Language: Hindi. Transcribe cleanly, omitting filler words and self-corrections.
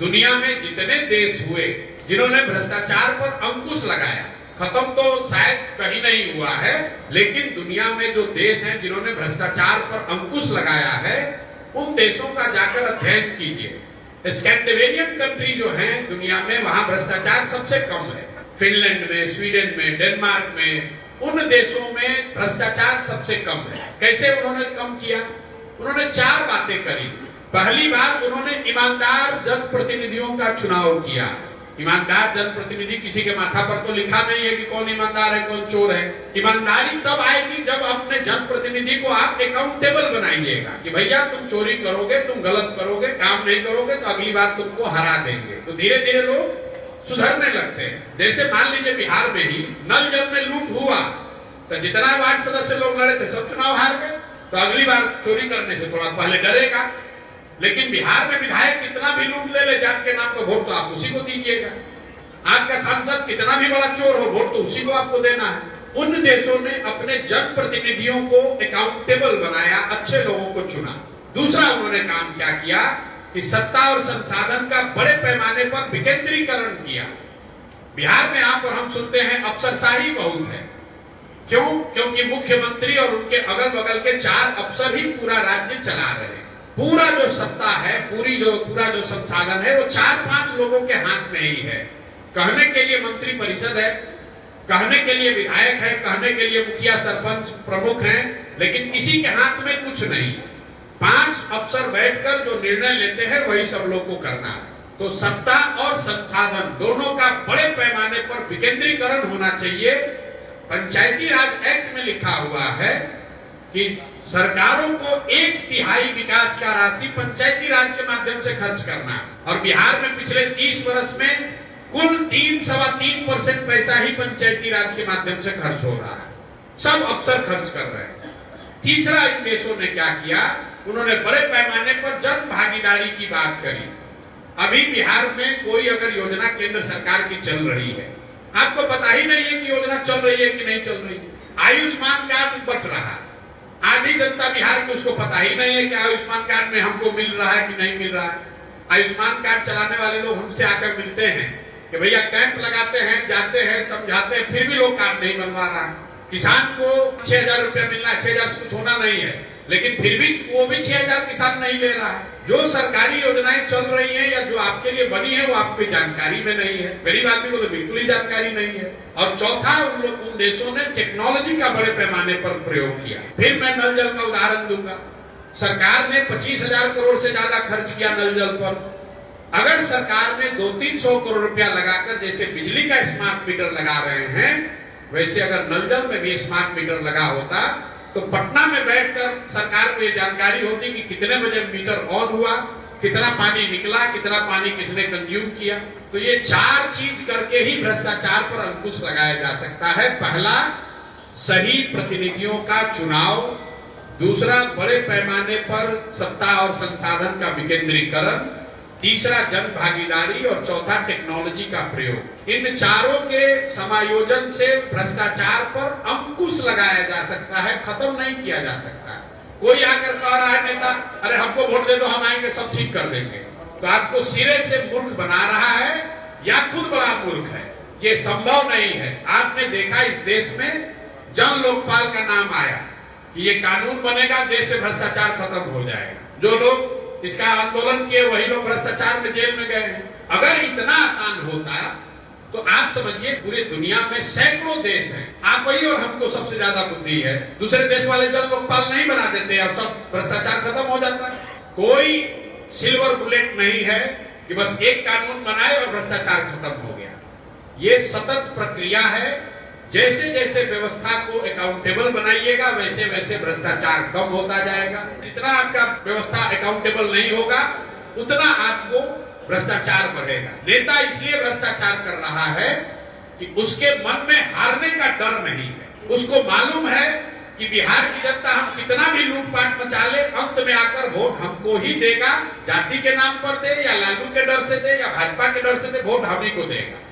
दुनिया में जितने देश हुए जिन्होंने भ्रष्टाचार पर अंकुश लगाया, खत्म तो शायद कहीं नहीं हुआ है, लेकिन दुनिया में जो देश हैं जिन्होंने भ्रष्टाचार पर अंकुश लगाया है, उन देशों का जाकर अध्ययन कीजिए। स्कैंडिनेवियन कंट्री जो हैं दुनिया में, वहां भ्रष्टाचार सबसे कम है। फिनलैंड में, स्वीडन में, डेनमार्क में, उन देशों में भ्रष्टाचार सबसे कम है। कैसे उन्होंने कम किया? उन्होंने 4 बातें करी। पहली बात, उन्होंने ईमानदार जनप्रतिनिधियों का चुनाव किया। ईमानदार जनप्रतिनिधि, किसी के माथा पर तो लिखा नहीं है कि कौन ईमानदार है कौन चोर है। ईमानदारी तब आएगी जब अपने जनप्रतिनिधि को आप अकाउंटेबल बनाइएगा कि भैया तुम चोरी करोगे, तुम गलत करोगे, काम नहीं करोगे तो अगली बार तुमको हरा देंगे। तो धीरे धीरे लोग सुधरने लगते हैं। जैसे मान लीजिए बिहार में ही नल जल में लूट हुआ तो जितना वार्ड सदस्य लोग लड़े थे सब चुनाव हार गए, तो अगली बार चोरी करने से थोड़ा पहले डरेगा। लेकिन बिहार में विधायक कितना भी लूट ले जात के नाम पर, वोट तो आप उसी को दीजिएगा। आपका सांसद कितना भी बड़ा चोर हो, वोट तो उसी को आपको देना है। उन देशों ने अपने जनप्रतिनिधियों को अकाउंटेबल बनाया, अच्छे लोगों को चुना। दूसरा उन्होंने काम क्या किया कि सत्ता और संसाधन का बड़े पैमाने पर विकेंद्रीकरण किया। बिहार में आप और हम सुनते हैं अफसरशाही बहुत है। क्यों? क्योंकि मुख्यमंत्री और उनके अगल बगल के 4 अफसर ही पूरा राज्य चला रहे हैं। पूरा जो सत्ता है, पूरा जो संसाधन है, वो 4-5 लोगों के हाथ में ही है। कहने के लिए मंत्री परिषद है, कहने के लिए विधायक है, कहने के लिए मुखिया सरपंच प्रमुख हैं, लेकिन किसी के हाथ में कुछ नहीं है। 5 अफसर बैठकर जो निर्णय लेते हैं वही सब लोग को करना है। तो सत्ता और संसाधन दोनों का बड़े पैमाने पर विकेंद्रीकरण होना चाहिए। पंचायती राज एक्ट में लिखा हुआ है कि सरकारों को 1/3 विकास का राशि पंचायती राज के माध्यम से खर्च करना है। और बिहार में पिछले 30 वर्ष में कुल 3-3.25% पैसा ही पंचायती राज के माध्यम से खर्च हो रहा है। सब अफसर खर्च कर रहे हैं। तीसरा, इन देशों ने क्या किया? उन्होंने बड़े पैमाने पर जन भागीदारी की बात करी। अभी बिहार में कोई अगर योजना केंद्र सरकार की चल रही है, आपको पता ही नहीं है कि योजना चल रही है कि नहीं चल रही है। आयुष्मान कार्ड बट रहा है, आधी जनता बिहार की उसको पता ही नहीं है कि आयुष्मान कार्ड में हमको मिल रहा है कि नहीं मिल रहा है। आयुष्मान कार्ड चलाने वाले लोग हमसे आकर मिलते हैं कि भैया कैंप लगाते हैं, जाते हैं, समझाते हैं, फिर भी लोग कार्ड नहीं बनवा रहा है। किसान को 6,000 रुपया मिलना है, 6,000 से कुछ होना नहीं है, लेकिन फिर भी वो भी 6,000 किसान नहीं ले रहा है। जो सरकारी योजनाएं चल रही हैं या जो आपके लिए बनी है वो आपको जानकारी में नहीं है। गरीब आदमी को तो बिल्कुल ही जानकारी नहीं है। और चौथा, उन देशों ने टेक्नोलॉजी का बड़े पैमाने पर प्रयोग किया। फिर मैं नल जल का उदाहरण दूंगा। सरकार ने 25,000 करोड़ से ज्यादा खर्च किया नल जल पर। अगर सरकार ने 200-300 करोड़ रुपया लगाकर, जैसे बिजली का स्मार्ट मीटर लगा रहे हैं, वैसे अगर नल जल में भी स्मार्ट मीटर लगा होता तो पटना में बैठकर सरकार को ये जानकारी होती कि कितने बजे मीटर ऑन हुआ, कितना पानी निकला, कितना पानी किसने कंज्यूम किया। तो ये 4 चीज करके ही भ्रष्टाचार पर अंकुश लगाया जा सकता है। पहला, सही प्रतिनिधियों का चुनाव। दूसरा, बड़े पैमाने पर सत्ता और संसाधन का विकेंद्रीकरण। तीसरा, जन भागीदारी। और चौथा, टेक्नोलॉजी का प्रयोग। इन चारों के समायोजन से भ्रष्टाचार पर अंकुश लगाया जा सकता है, खत्म नहीं किया जा सकता है। कोई आकर कह रहा है नेता, अरे हमको वोट दे दो, हम आएंगे सब ठीक कर देंगे, तो आपको सिरे से मूर्ख बना रहा है या खुद बड़ा मूर्ख है। ये संभव नहीं है। आपने देखा इस देश में जन लोकपाल का नाम आया कि ये कानून बनेगा, देश से भ्रष्टाचार खत्म हो जाएगा। जो लोग इसका आंदोलन किए वही लोग भ्रष्टाचार में जेल में गए हैं। अगर इतना आसान होता तो आप समझिए पूरी दुनिया में सैकड़ों देश हैं, आप ही और हमको सबसे ज्यादा बुद्धि है, दूसरे देश वाले जन लोकपाल नहीं बना देते और सब भ्रष्टाचार खत्म हो जाता है। कोई सिल्वर बुलेट नहीं है कि बस एक कानून बनाए और भ्रष्टाचार खत्म हो गया। ये सतत प्रक्रिया है। जैसे जैसे व्यवस्था को अकाउंटेबल बनाइएगा वैसे वैसे भ्रष्टाचार कम होता जाएगा। जितना आपका व्यवस्था अकाउंटेबल नहीं होगा उतना आपको भ्रष्टाचार बढ़ेगा। नेता इसलिए भ्रष्टाचार कर रहा है कि उसके मन में हारने का डर नहीं है। उसको मालूम है कि बिहार की जनता हम कितना भी लूटपाट मचा ले, अंत में आकर वोट हमको ही देगा। जाति के नाम पर दे या लालू के डर से दे या भाजपा के डर से दे, वोट हम ही को देगा।